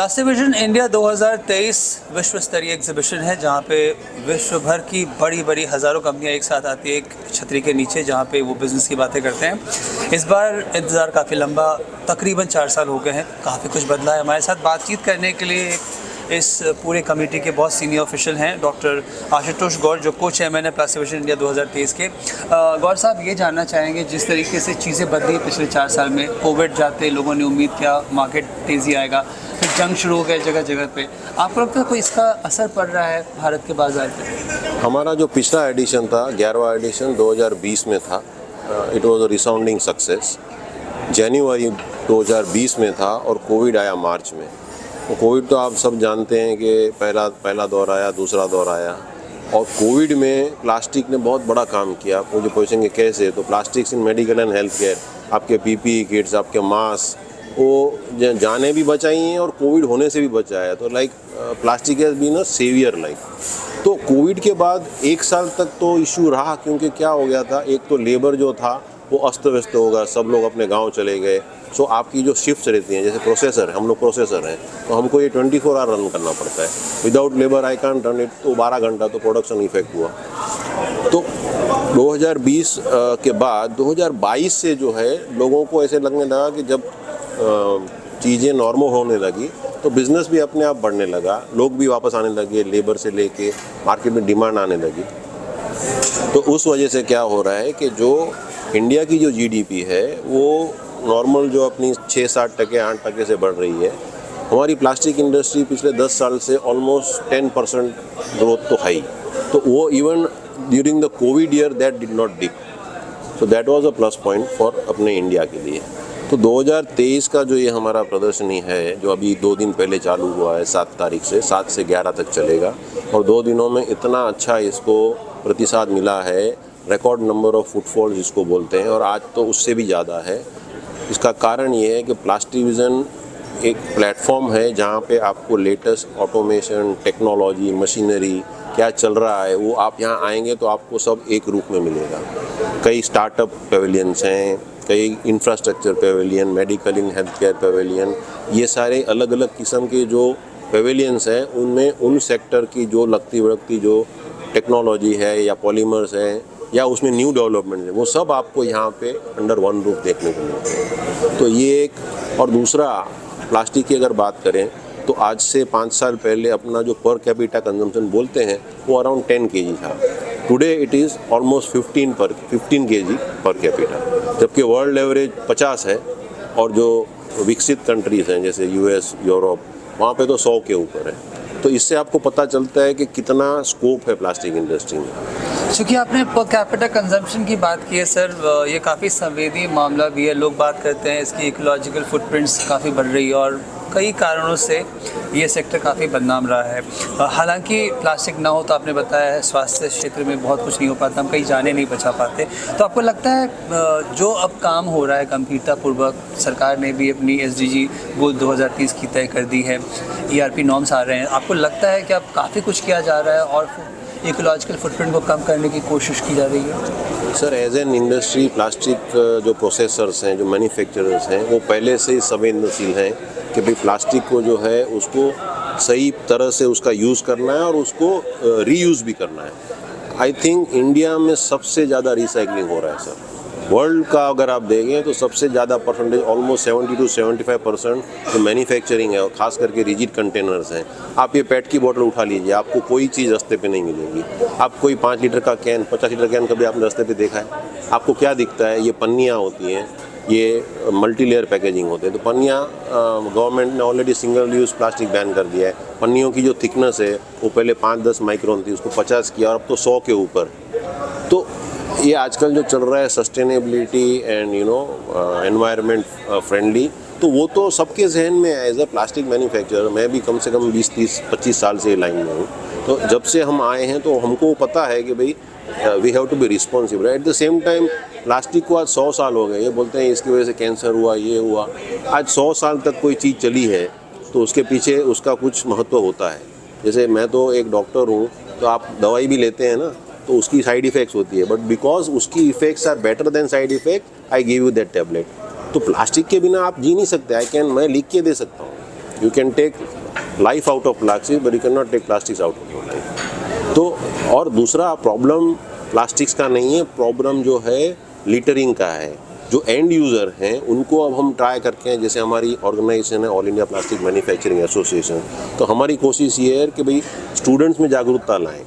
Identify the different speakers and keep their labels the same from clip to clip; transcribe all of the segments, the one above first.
Speaker 1: Plastic vision India 2023 विश्व स्तरीय exhibition है जहाँ पे विश्व भर की बड़ी बड़ी हज़ारों कंपनियाँ एक साथ आती है एक छतरी के नीचे, जहाँ पे वो बिज़नेस की बातें करते हैं। इस बार इंतज़ार काफ़ी लंबा, तकरीबन 4 साल हो गए हैं, काफ़ी कुछ बदला है। हमारे साथ बातचीत करने के लिए इस पूरे कमेटी के बहुत सीनियर ऑफिशियल हैं, डॉक्टर आशुतोष गौर, जो को चेयरमैन है प्लास्टिक विजन इंडिया 2023 के। गौर साहब, ये जानना चाहेंगे, जिस तरीके से चीज़ें बदली पिछले 4 साल में, कोविड जाते लोगों ने उम्मीद किया मार्केट तेज़ी आएगा, फिर जंग शुरू हो गया जगह जगह पे, आपको लगता है कोई इसका असर पड़ रहा है भारत के बाजार पे?
Speaker 2: हमारा जो पिछला एडिशन था, 11वां एडिशन 2020 में था, it was a resounding success. जनवरी 2020 में था और कोविड आया मार्च में। तो कोविड तो आप सब जानते हैं कि पहला दौर आया, दूसरा दौर आया, और कोविड में प्लास्टिक ने बहुत बड़ा काम किया। आप मुझे पूछेंगे कैसे, तो plastics in medical and health care, आपके पीपीई किट्स, आपके मास्क, वो जाने भी बचाई हैं और कोविड होने से भी बचाया है। तो like plastic has been a saviour like. तो कोविड के बाद 1 साल तक तो इशू रहा, क्योंकि क्या हो गया था, एक तो लेबर जो था वो अस्त व्यस्त होगा, सब लोग अपने गांव चले गए। सो आपकी जो शिफ्ट्स रहती हैं, जैसे प्रोसेसर, हम लोग प्रोसेसर हैं, तो हमको ये 24 आवर रन करना पड़ता है। Without labour I can't run it. तो 12 घंटा तो प्रोडक्शन इफेक्ट हुआ। तो 2020 के बाद 2022 से जो है लोगों को ऐसे लगने लगा कि जब चीज़ें नॉर्मल होने लगी तो बिज़नेस भी अपने आप बढ़ने लगा, लोग भी वापस आने लगे, लेबर से लेके मार्केट में डिमांड आने लगी। तो उस वजह से क्या हो रहा है कि जो इंडिया की जो जीडीपी है वो नॉर्मल जो अपनी 6-7%, 8% से बढ़ रही है। हमारी प्लास्टिक इंडस्ट्री पिछले 10 साल से ऑलमोस्ट 10% ग्रोथ तो है। तो वो even during the Covid year that did not dip. So that was a plus point for अपने इंडिया के लिए। तो 2023 का जो ये हमारा प्रदर्शनी है, जो अभी 2 दिन पहले चालू हुआ है, 7 तारीख से 7 से 11 तक चलेगा, और 2 दिनों में इतना अच्छा इसको प्रतिसाद मिला है, रिकॉर्ड नंबर ऑफ फुटफॉल जिसको बोलते हैं, और आज तो उससे भी ज़्यादा है। इसका कारण ये है कि प्लास्टिक विजन एक प्लेटफॉर्म है जहाँ पे आपको लेटेस्ट ऑटोमेशन, टेक्नोलॉजी, मशीनरी क्या चल रहा है, वो आप यहाँ आएंगे तो आपको सब एक रूप में मिलेगा। कई स्टार्टअप पेविलियंस हैं, कई infrastructure Pavilion, medical in health care Pavilion, ये सारे अलग अलग किस्म के जो पेविलियंस हैं, उनमें उन सेक्टर की जो लगती वड़कती जो टेक्नोलॉजी है या पॉलीमर्स हैं या उसमें न्यू डेवलपमेंट है, वो सब आपको यहाँ पे अंडर वन रूफ देखने को मिलते हैं। तो ये एक। और दूसरा, प्लास्टिक की अगर बात करें तो आज से 5 साल पहले अपना जो पर कैपिटा कंजम्पशन बोलते हैं वो अराउंड 10 kg था। Today it is almost 15 kg per capita, जबकि वर्ल्ड एवरेज 50 है। और जो विकसित कंट्रीज़ हैं जैसे यूएस, यूरोप, वहाँ पे तो 100 के ऊपर है। तो इससे आपको पता चलता है कि कितना स्कोप है प्लास्टिक इंडस्ट्री में।
Speaker 1: चूँकि आपने पर कैपिटा कंजम्पशन की बात की है सर, ये काफ़ी संवेदी मामला भी है। लोग बात करते हैं इसकी इकोलॉजिकल फुटप्रिंट्स काफ़ी बढ़ रही है और कई कारणों से ये सेक्टर काफ़ी बदनाम रहा है। हालांकि प्लास्टिक ना हो तो आपने बताया है स्वास्थ्य क्षेत्र में बहुत कुछ नहीं हो पाता, हम कई जाने नहीं बचा पाते। तो आपको लगता है जो अब काम हो रहा है गंभीरतापूर्वक, सरकार ने भी अपनी SDG गोल 2030 की तय कर दी है, ERP नॉर्म्स आ रहे हैं, आपको लगता है कि अब काफ़ी कुछ किया जा रहा है और इकोलॉजिकल फुटप्रिंट को कम करने की कोशिश की जा रही है?
Speaker 2: Sir, as an industry plastic जो प्रोसेसर्स हैं, जो मैन्युफैक्चरर्स हैं, वो पहले से ही संवेदनशील हैं कि भाई प्लास्टिक को जो है उसको सही तरह से उसका यूज़ करना है और उसको रीयूज़ भी करना है। आई थिंक इंडिया में सबसे ज़्यादा रिसाइकलिंग हो रहा है सर। वर्ल्ड का अगर आप देखें तो सबसे ज़्यादा परसेंटेज, ऑलमोस्ट 70 to 75% जो मैन्युफैक्चरिंग है, और ख़ास करके रिजिड कंटेनर्स हैं। आप ये पेट की बोतल उठा लीजिए, आपको कोई चीज़ रास्ते पे नहीं मिलेगी। आप कोई 5 लीटर का कैन, 50 लीटर कैन कभी आपने रास्ते पे देखा है? आपको क्या दिखता है? ये पन्नियाँ होती हैं, ये मल्टी लेयर पैकेजिंग होते हैं। तो पन्नियाँ, गवर्नमेंट ने already single use plastic ban कर दिया है। पन्नियों की जो थिकनेस है वो पहले 5-10 माइक्रोन थी, उसको 50 किया और अब तो 100 के ऊपर। तो ये आजकल जो चल रहा है सस्टेनेबिलिटी एंड एनवायरनमेंट फ्रेंडली, तो वो तो सबके जहन में है। एज अ प्लास्टिक मैन्युफैक्चरर मैं भी कम से कम 20-30-25 साल से लाइन में हूँ। तो जब से हम आए हैं तो हमको पता है कि भाई we have to be responsible. At the same time plastic को आज 100 साल हो गए। ये बोलते हैं इसकी वजह से कैंसर हुआ, ये हुआ। आज 100 साल तक कोई चीज़ चली है तो उसके पीछे उसका कुछ महत्व होता है। जैसे मैं तो एक डॉक्टर हूँ, तो आप दवाई भी लेते हैं ना, तो उसकी साइड इफ़ेक्ट्स होती है, बट बिकॉज उसकी effects are better than side effect, I give you that tablet. तो प्लास्टिक के बिना आप जी नहीं सकते। मैं लिख के दे सकता हूँ you can take life out of plastic but you can not take plastics out of your life. तो और दूसरा प्रॉब्लम प्लास्टिक्स का नहीं है, प्रॉब्लम जो है लिटरिंग का है। जो एंड यूज़र हैं उनको अब हम ट्राई करके हैं, जैसे हमारी ऑर्गेनाइजेशन है all India plastic manufacturing association, तो हमारी कोशिश ये है कि भाई स्टूडेंट्स में जागरूकता लाएं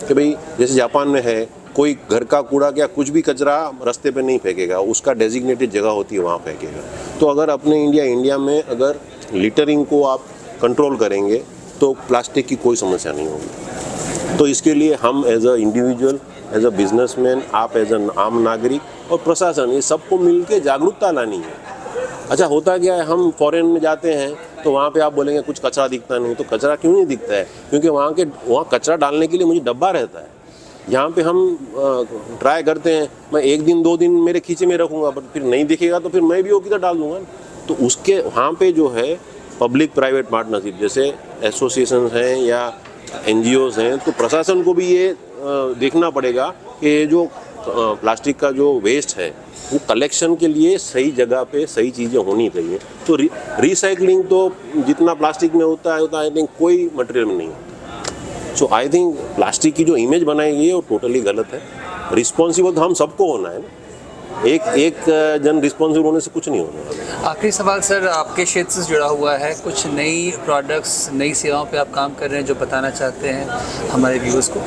Speaker 2: कि भाई जैसे जापान में है, कोई घर का कूड़ा या कुछ भी कचरा रास्ते पे नहीं फेंकेगा, उसका डेजिग्नेटेड जगह होती है वहाँ फेंकेगा। तो अगर अपने इंडिया में अगर लिटरिंग को आप कंट्रोल करेंगे तो प्लास्टिक की कोई समस्या नहीं होगी। तो इसके लिए हम as a individual, as a businessman, आप एज अ आम नागरिक और प्रशासन, ये सबको मिल के जागरूकता लानी है। अच्छा होता क्या है, हम फॉरेन में जाते हैं तो वहाँ पे आप बोलेंगे कुछ कचरा दिखता नहीं, तो कचरा क्यों नहीं दिखता है? क्योंकि वहाँ कचरा डालने के लिए मुझे डब्बा रहता है। यहाँ पे हम ट्राई करते हैं, मैं 1 दिन 2 दिन मेरे खींचे में रखूँगा, बट फिर नहीं दिखेगा तो फिर मैं भी वो किधर डाल दूँगा। तो उसके वहाँ पे जो है पब्लिक प्राइवेट पार्टनरशिप, जैसे एसोसिएशन हैं या NGOs हैं, तो प्रशासन को भी ये देखना पड़ेगा कि ये जो प्लास्टिक का जो वेस्ट है वो कलेक्शन के लिए सही जगह पे सही चीज़ें होनी चाहिए। तो रिसाइकलिंग तो जितना प्लास्टिक में होता है आई थिंक कोई मटेरियल में नहीं होता। सो आई थिंक प्लास्टिक की जो इमेज बनाई गई है वो टोटली गलत है। रिस्पॉन्सिबल तो हम सबको होना है ना, एक जन रिस्पॉन्सिबल होने से कुछ नहीं होना।
Speaker 1: आखिरी सवाल सर, आपके क्षेत्र से जुड़ा हुआ है, कुछ नई प्रोडक्ट्स, नई सेवाओं पे आप काम कर रहे हैं जो बताना चाहते हैं हमारे व्यूअर्स को?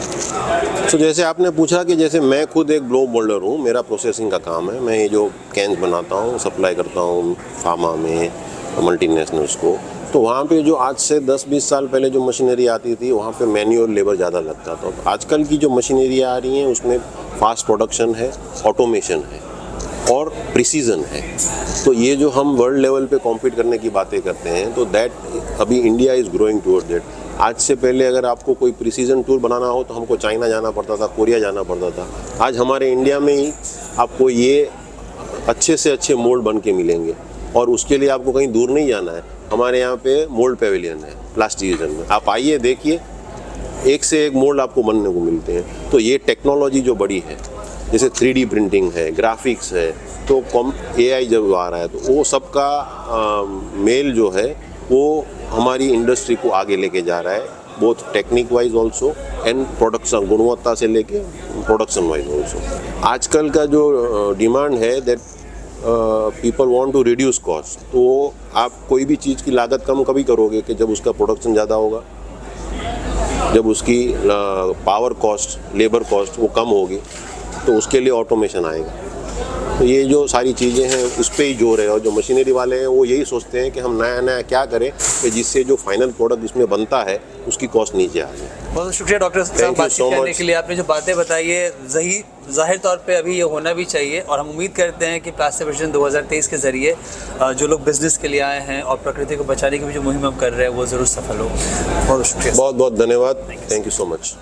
Speaker 2: तो जैसे आपने पूछा कि जैसे मैं खुद एक ग्लो मोल्डर हूँ, मेरा प्रोसेसिंग का काम है, मैं ये जो कैंस बनाता हूँ सप्लाई करता हूँ फार्मा में, मल्टीनेशनल्स को। तो वहाँ पे जो आज से 10-20 साल पहले जो मशीनरी आती थी वहाँ पे मैन्युअल लेबर ज़्यादा लगता था। तो आजकल की जो मशीनरी आ रही हैं उसमें फास्ट प्रोडक्शन है, ऑटोमेशन है और प्रिसीजन है। तो ये जो हम वर्ल्ड लेवल पे कॉम्पीट करने की बातें करते हैं, तो दैट अभी India is growing toward that. आज से पहले अगर आपको कोई प्रिसीजन टूल बनाना हो तो हमको चाइना जाना पड़ता था, कोरिया जाना पड़ता था। आज हमारे इंडिया में ही आपको ये अच्छे से अच्छे मोल्ड बन के मिलेंगे और उसके लिए आपको कहीं दूर नहीं जाना है। हमारे यहाँ पे मोल्ड पेविलियन है प्लास्टिसिजन में, आप आइए देखिए, एक से एक मोल्ड आपको बनने को मिलते हैं। तो ये टेक्नोलॉजी जो बड़ी है, जैसे 3D प्रिंटिंग है, ग्राफिक्स है, तो AI जब आ रहा है तो वो सबका मेल जो है वो हमारी इंडस्ट्री को आगे लेके जा रहा है, both technique wise also and production, गुणवत्ता से लेके प्रोडक्शन वाइज ऑल्सो। आजकल का जो डिमांड है that people want to reduce cost, तो आप कोई भी चीज़ की लागत कम कभी करोगे कि जब उसका प्रोडक्शन ज़्यादा होगा, जब उसकी पावर कॉस्ट, लेबर कॉस्ट वो कम होगी, तो उसके लिए ऑटोमेशन आएगा। तो ये जो सारी चीज़ें हैं उस पर ही जोर है। और जो मशीनरी वाले हैं वो यही सोचते हैं कि हम नया नया क्या करें कि जिससे जो फाइनल प्रोडक्ट इसमें बनता है उसकी कॉस्ट नीचे आ जाए।
Speaker 1: बहुत शुक्रिया डॉक्टर साहब बातचीत करने के लिए। आपने जो बातें बताई है ज़ाहिर तौर पे अभी ये होना भी चाहिए और हम उम्मीद करते हैं कि प्लास्टिक विजन 2023 के ज़रिए जो लोग बिज़नेस के लिए आए हैं और प्रकृति को बचाने की भी जो मुहिम हम कर रहे हैं वो ज़रूर सफल हो। बहुत शुक्रिया,
Speaker 2: बहुत बहुत धन्यवाद, थैंक यू सो मच।